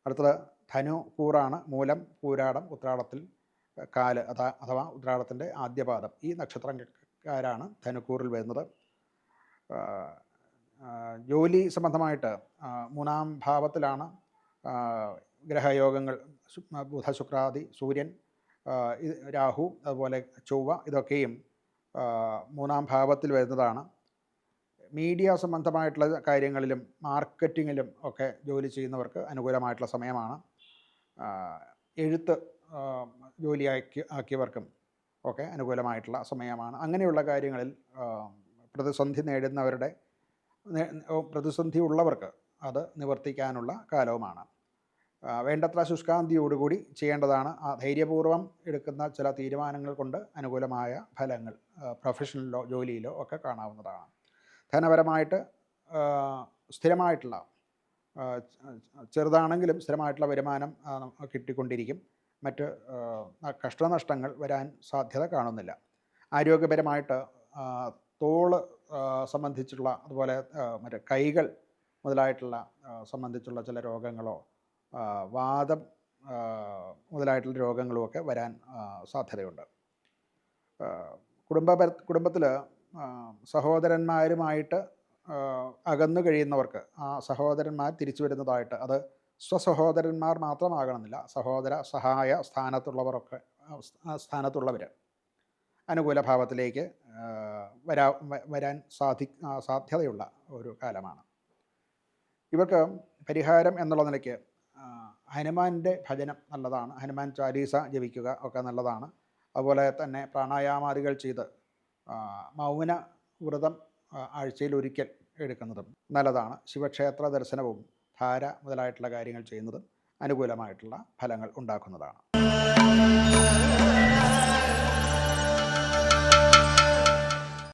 അടുത്തത് ധനു കൂറാണ്. മൂലം, പൂരാടം, ഉത്രാടത്തിൽ കാല് അഥവാ ഉത്രാടത്തിൻ്റെ ആദ്യപാദം. ഈ നക്ഷത്രക്കാരാണ് ധനുക്കൂറിൽ വരുന്നത്. ജോലി സംബന്ധമായിട്ട് മൂന്നാം ഭാവത്തിലാണ് ഗ്രഹയോഗങ്ങൾ. ബുധ, ശുക്രാദി, സൂര്യൻ, രാഹു, അതുപോലെ ചൊവ്വ, ഇതൊക്കെയും മൂന്നാം ഭാവത്തിൽ വരുന്നതാണ്. മീഡിയ സംബന്ധമായിട്ടുള്ള കാര്യങ്ങളിലും മാർക്കറ്റിങ്ങിലും ഒക്കെ ജോലി ചെയ്യുന്നവർക്ക് അനുകൂലമായിട്ടുള്ള സമയമാണ്. എഴുത്ത് ആക്കിയവർക്കും ഒക്കെ അനുകൂലമായിട്ടുള്ള സമയമാണ്. അങ്ങനെയുള്ള കാര്യങ്ങളിൽ പ്രതിസന്ധി ഉള്ളവർക്ക് അത് നിവർത്തിക്കാനുള്ള കാലവുമാണ്. വേണ്ടത്ര ശുഷ്കാന്തിയോടുകൂടി ചെയ്യേണ്ടതാണ്. ധൈര്യപൂർവ്വം എടുക്കുന്ന ചില തീരുമാനങ്ങൾ കൊണ്ട് അനുകൂലമായ ഫലങ്ങൾ പ്രൊഫഷണലിലോ ജോലിയിലോ ഒക്കെ കാണാവുന്നതാണ്. ധനപരമായിട്ട് സ്ഥിരമായിട്ടുള്ള, ചെറുതാണെങ്കിലും സ്ഥിരമായിട്ടുള്ള വരുമാനം കിട്ടിക്കൊണ്ടിരിക്കും. മറ്റ് കഷ്ടനഷ്ടങ്ങൾ വരാൻ സാധ്യത കാണുന്നില്ല. ആരോഗ്യപരമായിട്ട് തോള് സംബന്ധിച്ചുള്ള, അതുപോലെ മറ്റ് കൈകൾ മുതലായിട്ടുള്ള സംബന്ധിച്ചുള്ള ചില രോഗങ്ങളോ വാദം മുതലായിട്ടുള്ള രോഗങ്ങളുമൊക്കെ വരാൻ സാധ്യതയുണ്ട്. കുടുംബത്തിൽ സഹോദരന്മാരുമായിട്ട് അകന്നു കഴിയുന്നവർക്ക് ആ സഹോദരന്മാർ തിരിച്ചു വരുന്നതായിട്ട്, അത് സ്വസഹോദരന്മാർ മാത്രമാകണമെന്നില്ല, സഹോദര സഹായ സ്ഥാനത്തുള്ളവർ അനുകൂല ഭാവത്തിലേക്ക് വരാൻ സാധ്യതയുള്ള ഒരു കാലമാണ്. ഇവർക്ക് പരിഹാരം എന്നുള്ള നിലയ്ക്ക് ഹനുമാൻ്റെ ഭജനം നല്ലതാണ്. ഹനുമാൻ ചാലീസ ജപിക്കുക ഒക്കെ നല്ലതാണ്. അതുപോലെ തന്നെ പ്രാണായാമാദികൾ ചെയ്ത് മൗന വ്രതം ആഴ്ചയിൽ ഒരിക്കൽ എടുക്കുന്നതും നല്ലതാണ്. ശിവക്ഷേത്ര ദർശനവും ധാര മുതലായിട്ടുള്ള കാര്യങ്ങൾ ചെയ്യുന്നതും അനുകൂലമായിട്ടുള്ള ഫലങ്ങൾ ഉണ്ടാക്കുന്നതാണ്.